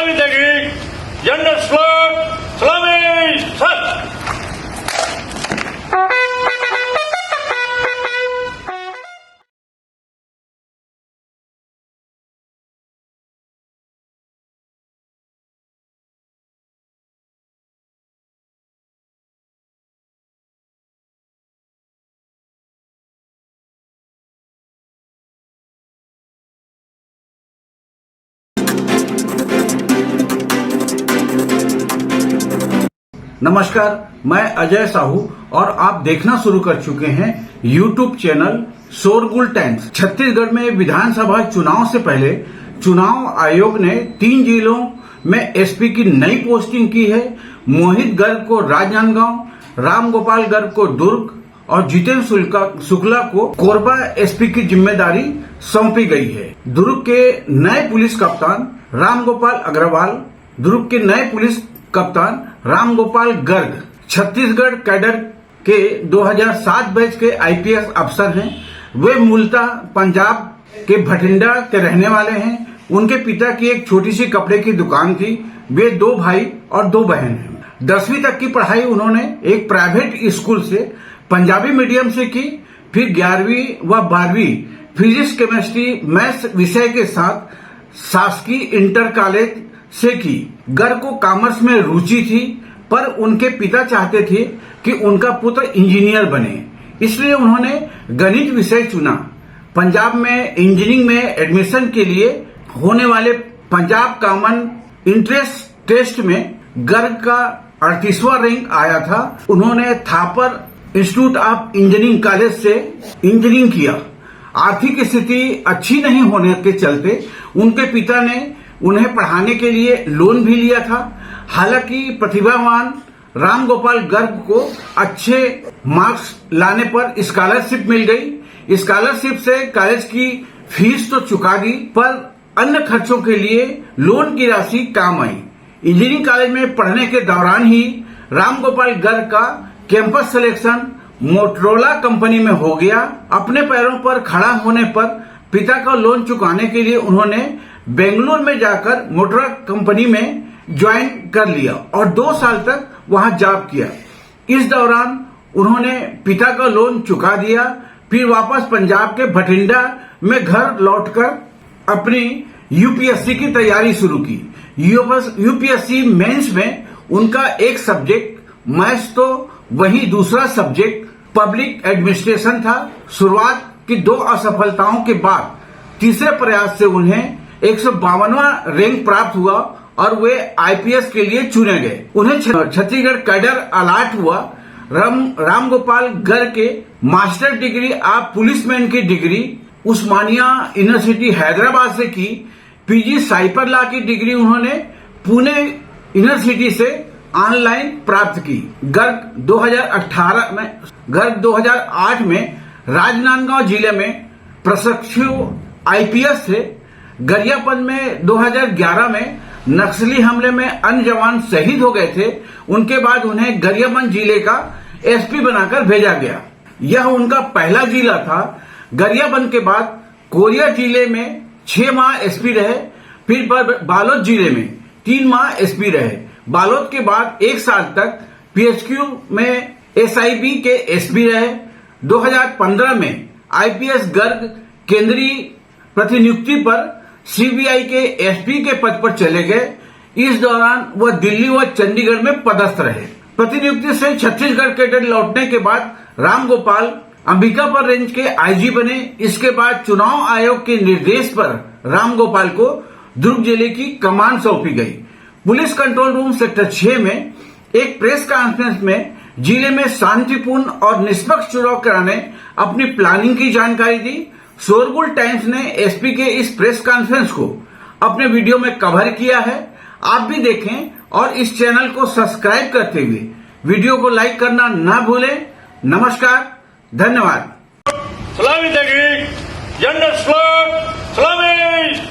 Selamat lagi, Janda Slot, Selamat. नमस्कार, मैं अजय साहू और आप देखना शुरू कर चुके हैं YouTube चैनल शोरगुल टाइम्स। छत्तीसगढ़ में विधानसभा चुनाव से पहले चुनाव आयोग ने 3 जिलों में एसपी की नई पोस्टिंग की है। मोहित गर्ग को राजनांदगांव, रामगोपाल गर्ग को दुर्ग और जितेंद्र शुक्ला को कोरबा एसपी की जिम्मेदारी सौंपी गई है। दुर्ग के नए पुलिस कप्तान रामगोपाल अग्रवाल, दुर्ग के नए पुलिस कप्तान रामगोपाल गर्ग छत्तीसगढ़ कैडर के 2007 बैच के आईपीएस अफसर हैं। वे मूलतः पंजाब के भटिंडा के रहने वाले हैं। उनके पिता की एक छोटी सी कपड़े की दुकान थी। वे 2 भाई और 2 बहन हैं। 10वीं तक की पढ़ाई उन्होंने एक प्राइवेट स्कूल से पंजाबी मीडियम से की। फिर 11वीं व 12वीं फिजिक्स, केमिस्ट्री, मैथ्स विषय के साथ शासकीय इंटर कॉलेज से की। गर्ग को कॉमर्स में रुचि थी, पर उनके पिता चाहते थे कि उनका पुत्र इंजीनियर बने, इसलिए उन्होंने गणित विषय चुना। पंजाब में इंजीनियरिंग में एडमिशन के लिए होने वाले पंजाब कॉमन इंट्रेंस टेस्ट में गर्ग का 38वां रैंक आया था। उन्होंने Thapar institute of engineering college से इंजीनियरिंग किया। आर्थिक स्थिति अच्छी नहीं होने के चलते उनके पिता ने उन्हें पढ़ाने के लिए लोन भी लिया था। हालांकि प्रतिभावान रामगोपाल गर्ग को अच्छे मार्क्स लाने पर स्कॉलरशिप मिल गई। स्कॉलरशिप से कॉलेज की फीस तो चुका दी, पर अन्य खर्चों के लिए लोन की राशि काम आई। इंजीनियरिंग कॉलेज में पढ़ने के दौरान ही रामगोपाल गर्ग का कैंपस सिलेक्शन मोटरोला कंपनी में हो गया। अपने पैरों पर खड़ा होने पर पिता का लोन चुकाने के लिए उन्होंने बेंगलुरु में जाकर मोटरोला कंपनी में ज्वाइन कर लिया और 2 साल तक वहां जॉब किया। इस दौरान उन्होंने पिता का लोन चुका दिया। फिर वापस पंजाब के भटिंडा में घर लौटकर अपनी यूपीएससी की तैयारी शुरू की। यूपीएससी मेंस में उनका एक सब्जेक्ट मैथ्स, तो वही दूसरा सब्जेक्ट पब्लिक एडमिनिस्ट्रेशन था। शुरुआत की 2 असफलताओं के बाद तीसरे प्रयास से उन्हें 152वां रैंक प्राप्त हुआ और वे आईपीएस के लिए चुने गए। उन्हें छत्तीसगढ़ कैडर अलॉट हुआ। रामगोपाल गर्ग के मास्टर डिग्री ऑफ पुलिसमैन की डिग्री उस्मानिया यूनिवर्सिटी हैदराबाद से की। पीजी साइपर लॉ की डिग्री उन्होंने पुणे यूनिवर्सिटी से ऑनलाइन प्राप्त की। गर्ग 2008 में राजनांदगांव जिले में प्रशिक्षु आईपीएस थे। गरियाबंद में 2011 में नक्सली हमले में अन्य जवान शहीद हो गए थे। उनके बाद उन्हें गरियाबंद जिले का एसपी बनाकर भेजा गया। यह उनका पहला जिला था। गरियाबंद के बाद कोरिया जिले में 6 माह एसपी रहे। फिर बालोद जिले में 3 माह एसपी रहे। बालोद के बाद 1 साल तक पीएचक्यू में एसआईबी के एसपी रहे। 2015 में आईपीएस गर्ग केंद्रीय प्रतिनियुक्ति पर सीबीआई के एसपी के पद पर चले गए। इस दौरान वह दिल्ली व चंडीगढ़ में पदस्थ रहे। प्रतिनियुक्ति से छत्तीसगढ़ कैडर लौटने के बाद रामगोपाल अंबिकापुर रेंज के आईजी बने। इसके बाद चुनाव आयोग के निर्देश पर रामगोपाल को दुर्ग जिले की कमान सौंपी गई। पुलिस कंट्रोल रूम सेक्टर 6 में एक प्रेस कॉन्फ्रेंस में जिले में शांतिपूर्ण और निष्पक्ष चुनाव कराने अपनी प्लानिंग की जानकारी दी। शोरगुल टाइम्स ने एसपी के इस प्रेस कॉन्फ्रेंस को अपने वीडियो में कवर किया है। आप भी देखें और इस चैनल को सब्सक्राइब करते हुए वीडियो को लाइक करना ना भूलें। नमस्कार, धन्यवाद। Selamat lagi, Janda Slot, Selamat.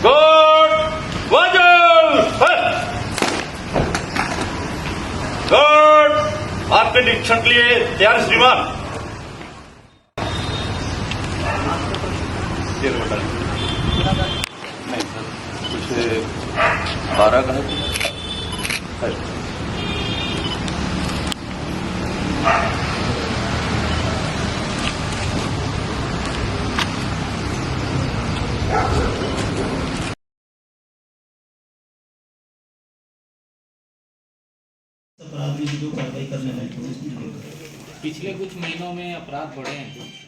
God, Wajar. परीक्षण के लिए तैयार है श्रीमान। नहीं सर, कुछ 12 का है। अपराध में जो कार्रवाई करने लगे थे उसमें पिछले कुछ महीनों में अपराध बढ़े हैं कुछ।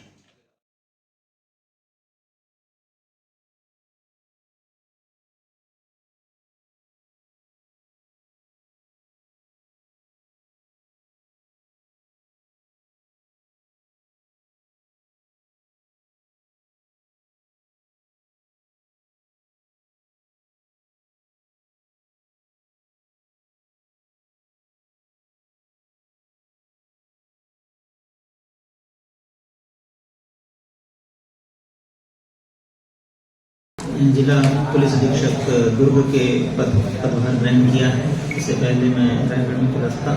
जिला पुलिस अधीक्षक दुर्ग के पदभार ग्रहण किया है। इससे पहले मैं रायगढ़ में पदस्थ था।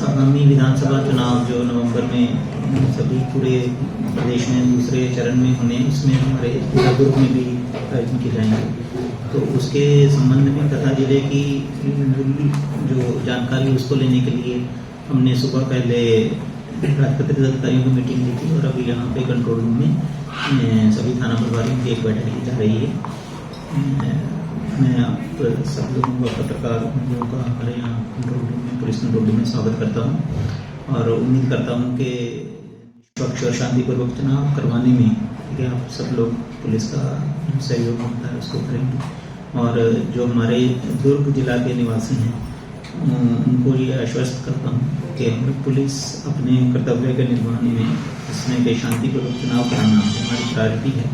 आगामी विधानसभा चुनाव जो नवंबर में सभी पूरे प्रदेश में दूसरे चरण में होने, उसमें हमारे जिला दुर्ग में भी आयोजन किए जाएंगे। तो उसके संबंध में तथा जिले की जो जानकारी उसको लेने के लिए हमने सुबह पहले राजपत्रित अधिकारियों की मीटिंग ली थी और अभी यहाँ पे कंट्रोल रूम में सभी थाना प्रभारियों की एक बैठक की जा रही है। मैं आप सब लोगों का, पत्रकार लोगों का हमारे यहाँ कंट्रोल रूम में, पुलिस कंट्रोल रूम में स्वागत करता हूँ और उम्मीद करता हूँ कि निष्पक्ष और शांतिपूर्वक चुनाव करवाने में कि आप सब लोग पुलिस का सहयोग होता है उसको करेंगे। और जो हमारे दुर्ग जिला के निवासी हैं उनको ये आश्वस्त करता हूँ कि हम लोग पुलिस अपने कर्तव्य के निर्वहन में, इसमें कि शांतिपूर्वक चुनाव कराना हमारी प्रायोरिटी है,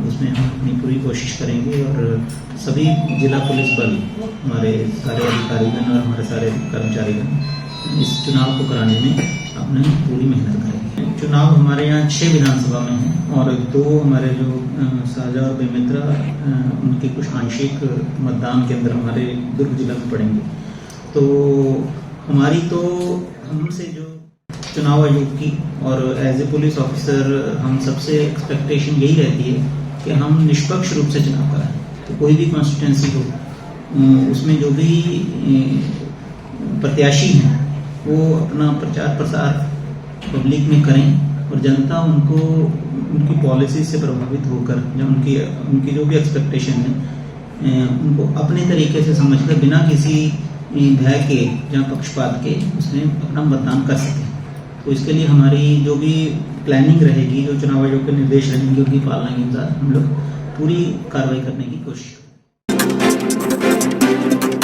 उसमें हम अपनी पूरी कोशिश करेंगे और सभी जिला पुलिस बल, हमारे सारे अधिकारीगण और हमारे सारे कर्मचारीगण इस चुनाव को कराने में अपनी पूरी मेहनत करेंगे। चुनाव हमारे यहाँ 6 विधानसभा में हैं और 2 हमारे जो साझा और बेमित्रा उनके कुछ आंशिक मतदान केंद्र हमारे दुर्ग जिला में पड़ेंगे। तो हमारी तो हमसे जो चुनाव आयोग की और एज ए पुलिस ऑफिसर हम सबसे एक्सपेक्टेशन यही रहती है कि हम निष्पक्ष रूप से चुनाव कराएं। तो कोई भी कॉन्स्टिट्यूंसी हो उसमें जो भी प्रत्याशी हैं वो अपना प्रचार प्रसार पब्लिक में करें और जनता उनको उनकी पॉलिसी से प्रभावित होकर या उनकी जो भी एक्सपेक्टेशन है उनको अपने तरीके से समझकर बिना किसी भय के या पक्षपात के उसमें अपना मतदान कर सकें। तो इसके लिए हमारी जो भी प्लानिंग रहेगी, जो चुनाव आयोग के निर्देश रहेंगे, उनकी पालना के अनुसार हम लोग पूरी कार्रवाई करने की कोशिश करें।